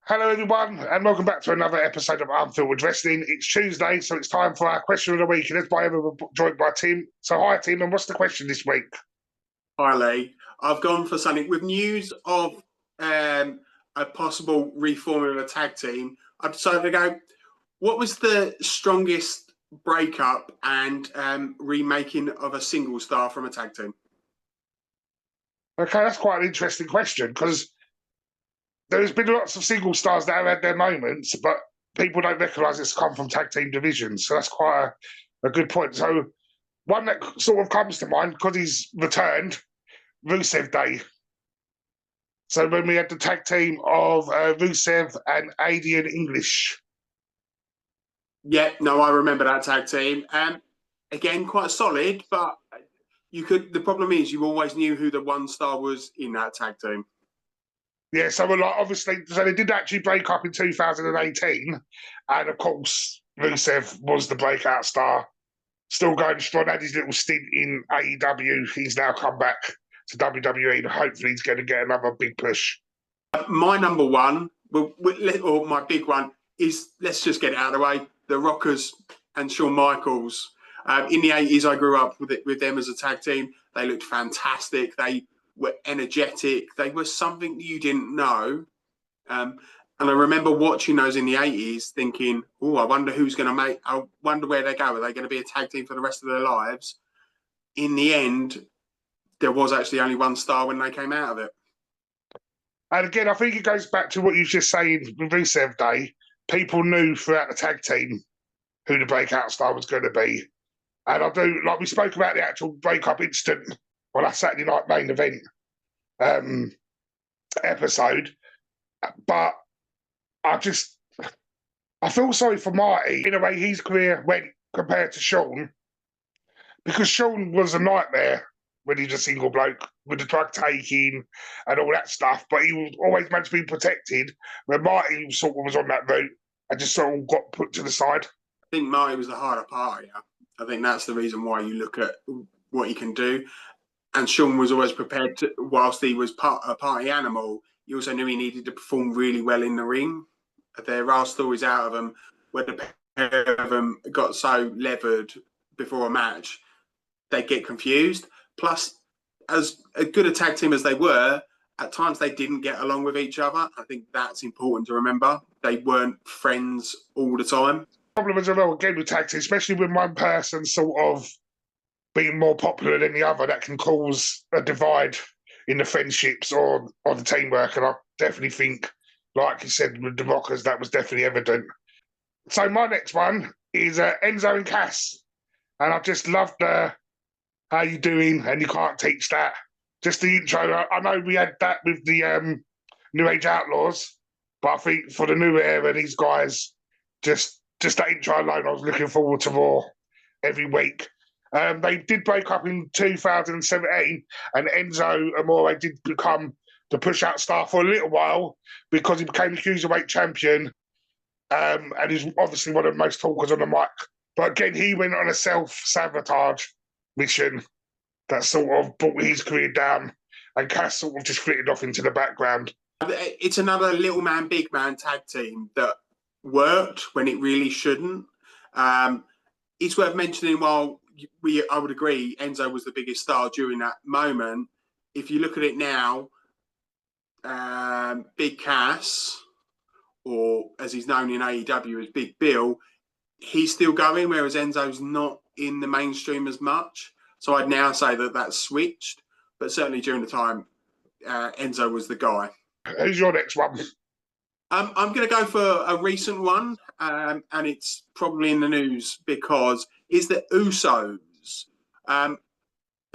Hello, everyone, and welcome back to another episode of Unfiltered Wrestling. It's Tuesday, so it's time for our question of the week, and it's joined by Tim. So, hi, Tim, and what's the question this week? Hi, Lee. I've gone for something with news of a possible reforming of a tag team. I've decided to go, what was the strongest breakup and remaking of a single star from a tag team? Okay, that's quite an interesting question, because there's been lots of single stars that have had their moments, but people don't recognise it's come from tag team divisions. So that's quite a good point. So one that sort of comes to mind, because he's returned, Rusev Day. So when we had the tag team of Rusev and Adrian English. Yeah, no, I remember that tag team. Again, quite solid, but the problem is you always knew who the one star was in that tag team. Yeah, so obviously, so they did actually break up in 2018, and of course, Rusev was the breakout star, still going strong. Had his little stint in AEW. He's now come back to WWE, and hopefully, he's going to get another big push. My number one, or my big one, is, let's just get it out of the way, the Rockers and Shawn Michaels. In the 80s, I grew up with them as a tag team. They looked fantastic. They were energetic. They were something that you didn't know. And I remember watching those in the 80s thinking, oh, I wonder who's going to I wonder where they go. Are they going to be a tag team for the rest of their lives? In the end, there was actually only one star when they came out of it. And again, I think it goes back to what you were just saying with Rusev Day. People knew throughout the tag team who the breakout star was going to be. And I do, like we spoke about the actual breakup instant on that Saturday night main event episode. But I feel sorry for Marty in a way his career went compared to Shawn, because Shawn was a nightmare when he was a single bloke with the drug taking and all that stuff, but he was always meant to be protected, where Marty sort of was on that route and just sort of got put to the side. I think Marty was the harder partier. I think that's the reason why you look at what he can do. And Shawn was always prepared to, whilst he was a party animal, he also knew he needed to perform really well in the ring. There are stories out of them where the pair of them got so levered before a match, they get confused. Plus, as a good a tag team as they were, at times they didn't get along with each other. I think that's important to remember. They weren't friends all the time. Problem as well, again, with tag team, especially when one person sort of being more popular than the other, that can cause a divide in the friendships or the teamwork. And I definitely think, like you said, with the Rockers, that was definitely evident. So my next one is Enzo and Cass. And I just loved how you doing, and you can't teach that. Just the intro. I know we had that with the New Age Outlaws, but I think for the new era, these guys, just that intro alone, I was looking forward to Raw every week. They did break up in 2017, and Enzo Amore did become the push-out star for a little while because he became the Cruiserweight champion, and he's obviously one of the most talkers on the mic. But again, he went on a self-sabotage mission that sort of brought his career down, and Cass sort of just flitted off into the background. It's another little man, big man tag team that worked when it really shouldn't. It's worth mentioning, while I would agree Enzo was the biggest star during that moment, if you look at it now, Big Cass, or as he's known in AEW as Big Bill, he's still going, whereas Enzo's not in the mainstream as much. So I'd now say that that's switched, but certainly during the time, Enzo was the guy. Who's your next one? I'm going to go for a recent one, and it's probably in the news because it's the Usos.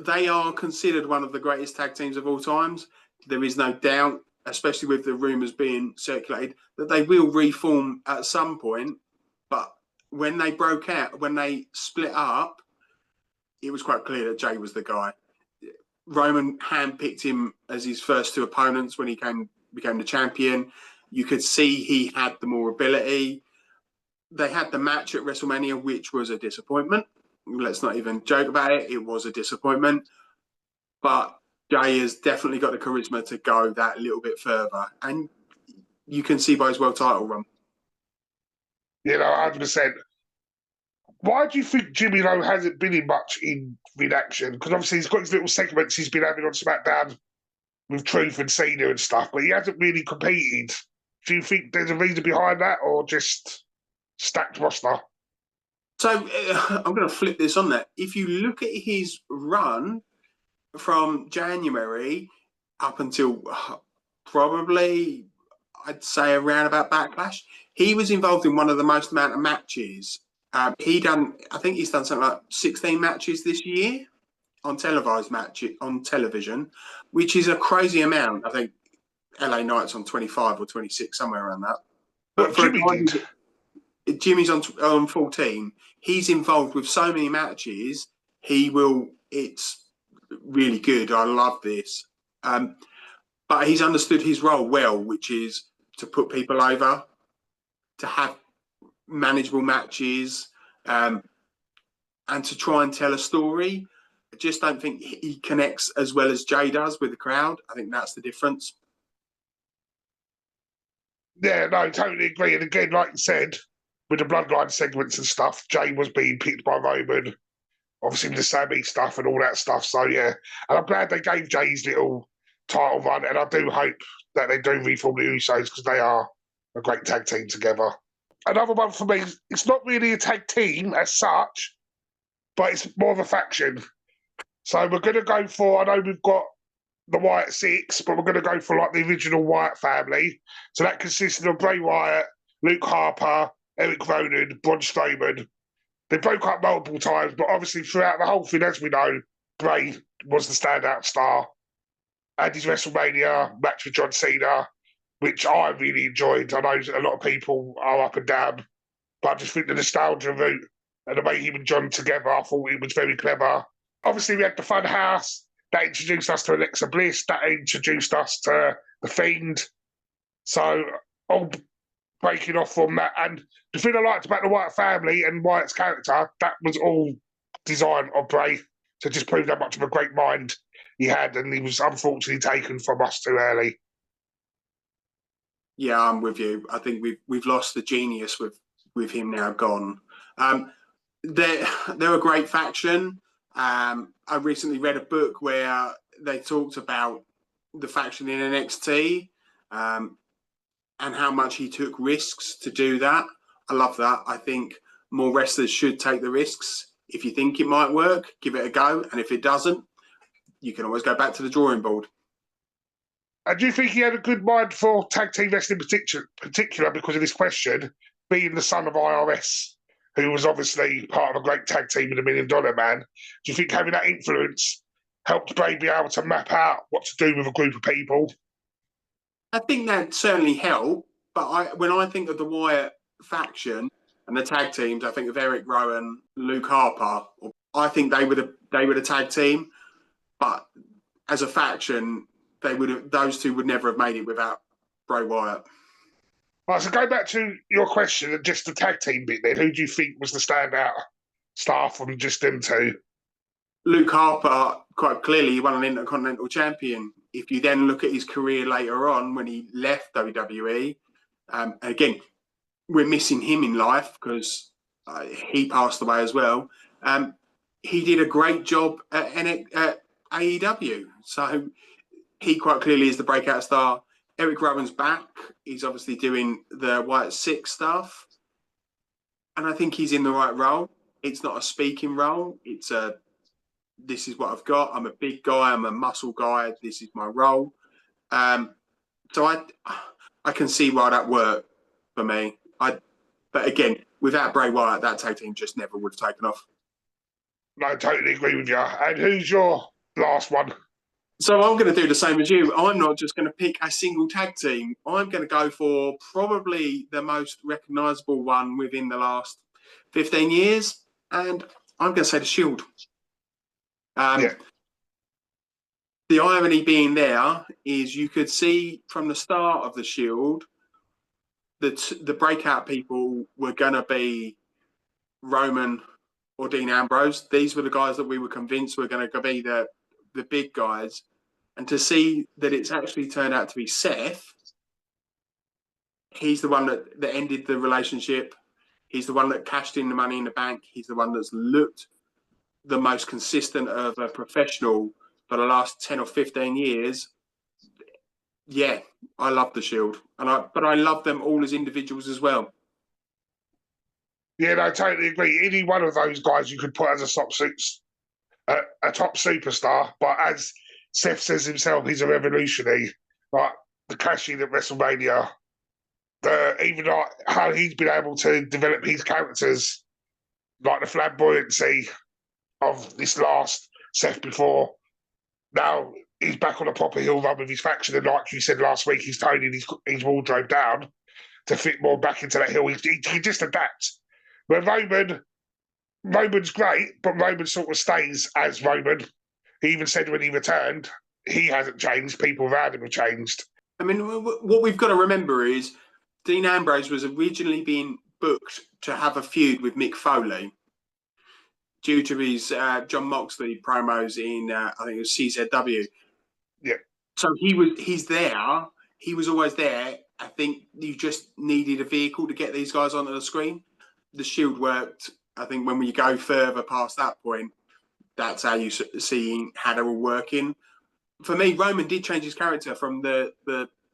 They are considered one of the greatest tag teams of all times. There is no doubt, especially with the rumours being circulated, that they will reform at some point. But when they broke out, when they split up, it was quite clear that Jay was the guy. Roman handpicked him as his first two opponents when he became the champion. You could see he had the more ability. They had the match at WrestleMania, which was a disappointment. Let's not even joke about it. It was a disappointment. But Jay has definitely got the charisma to go that little bit further. And you can see by his world title run. You know, 100%. Why do you think Jimmy, though, hasn't been in much in action? Because obviously he's got his little segments he's been having on SmackDown with Truth and Cena and stuff, but he hasn't really competed. Do you think there's a reason behind that, or just stacked roster? So I'm going to flip this on that. If you look at his run from January up until probably, I'd say, around about Backlash, he was involved in one of the most amount of matches. I think he's done something like 16 matches this year on televised matches on television, which is a crazy amount. I think LA Knight's on 25 or 26, somewhere around that. But What Jimmy did? Jimmy's on 14. He's involved with so many matches. It's really good. I love this. But he's understood his role well, which is to put people over, to have manageable matches, and to try and tell a story. I just don't think he connects as well as Jay does with the crowd. I think that's the difference. Yeah, no, totally agree. And again, like you said, with the bloodline segments and stuff, Jay was being picked by Roman, obviously with the Sammy stuff and all that stuff. So, yeah. And I'm glad they gave Jay his little title run. And I do hope that they do reform the Usos because they are a great tag team together. Another one for me, it's not really a tag team as such, but it's more of a faction. So we're going to go for, I know we've got the Wyatt Six, but we're going to go for like the original Wyatt family. So that consisted of Bray Wyatt, Luke Harper, Eric Rowan, Braun Strowman. They broke up multiple times, but obviously throughout the whole thing, as we know, Bray was the standout star. And his WrestleMania match with John Cena, which I really enjoyed. I know a lot of people are up and down, but I just think the nostalgia route and the way him and John together, I thought it was very clever. Obviously, we had the Fun House. That introduced us to Alexa Bliss. That introduced us to The Fiend. So, all breaking off from that. And the thing I liked about the Wyatt family and Wyatt's character, that was all design of Bray to just prove how much of a great mind he had. And he was unfortunately taken from us too early. Yeah, I'm with you. I think we've lost the genius with him now gone. They're a great faction. I recently read a book where they talked about the faction in NXT and how much he took risks to do that. I love that. I think more wrestlers should take the risks. If you think it might work, give it a go. And if it doesn't, you can always go back to the drawing board. And do you think he had a good mind for tag team wrestling in particular because of this question, being the son of IRS, who was obviously part of a great tag team in the $1 Million Man? Do you think having that influence helped Bray be able to map out what to do with a group of people? I think that certainly helped. But when I think of the Wyatt faction and the tag teams, I think of Eric Rowan, Luke Harper. I think they were the tag team. But as a faction, those two would never have made it without Bray Wyatt. Right, so go back to your question and just the tag team bit then. Who do you think was the standout star from just them two? Luke Harper, quite clearly, he won an Intercontinental Champion. If you then look at his career later on when he left WWE, again, we're missing him in life because he passed away as well. He did a great job at AEW. So he quite clearly is the breakout star. Eric Rowan's back. He's obviously doing the Wyatt Six stuff. And I think he's in the right role. It's not a speaking role. It's this is what I've got. I'm a big guy. I'm a muscle guy. This is my role. So I can see why that worked for me. But again, without Bray Wyatt, that tag team just never would have taken off. No, I totally agree with you. And who's your last one? So I'm going to do the same as you. I'm not just going to pick a single tag team. I'm going to go for probably the most recognisable one within the last 15 years. And I'm going to say The Shield. The irony being there is you could see from the start of The Shield that the breakout people were going to be Roman or Dean Ambrose. These were the guys that we were convinced were going to be the big guys. And to see that it's actually turned out to be Seth he's the one that ended the relationship. He's the one that cashed in the money in the bank. He's the one that's looked the most consistent of a professional for the last 10 or 15 years. Yeah, I love the Shield, but I love them all as individuals as well. Yeah, no, I totally agree. Any one of those guys you could put as a top superstar, but as Seth says himself, he's a revolutionary. Like the clashing at WrestleMania, even like how he's been able to develop his characters, like the flamboyancy of this last Seth before. Now he's back on a proper heel run with his faction, and like you said last week, he's toning his wardrobe down to fit more back into that heel. He just adapts. Where Roman's great, but Roman sort of stays as Roman. He even said when he returned, he hasn't changed. People around him have changed. I mean, what we've got to remember is Dean Ambrose was originally being booked to have a feud with Mick Foley due to his John Moxley promos in, I think it was CZW. Yeah. So he's there. He was always there. I think you just needed a vehicle to get these guys onto the screen. The Shield worked. I think when we go further past that point, that's how you see how they're all working. For me, Roman did change his character from the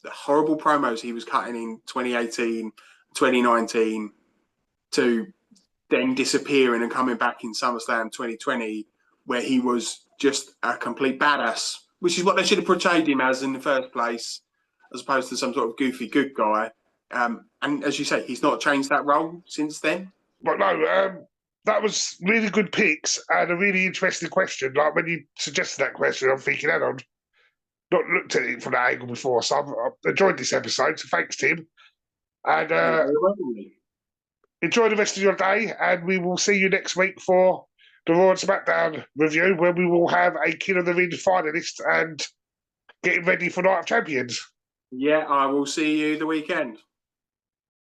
horrible promos he was cutting in 2018, 2019 to then disappearing and coming back in SummerSlam 2020, where he was just a complete badass, which is what they should have portrayed him as in the first place, as opposed to some sort of goofy good guy. And as you say, he's not changed that role since then. But no, that was really good picks and a really interesting question. Like when you suggested that question, I'm thinking, hang on, not looked at it from that angle before. So I've enjoyed this episode. So thanks, Tim. And enjoy the rest of your day. And we will see you next week for the Raw and SmackDown review, where we will have a King of the Ring finalist and getting ready for Night of Champions. Yeah, I will see you the weekend.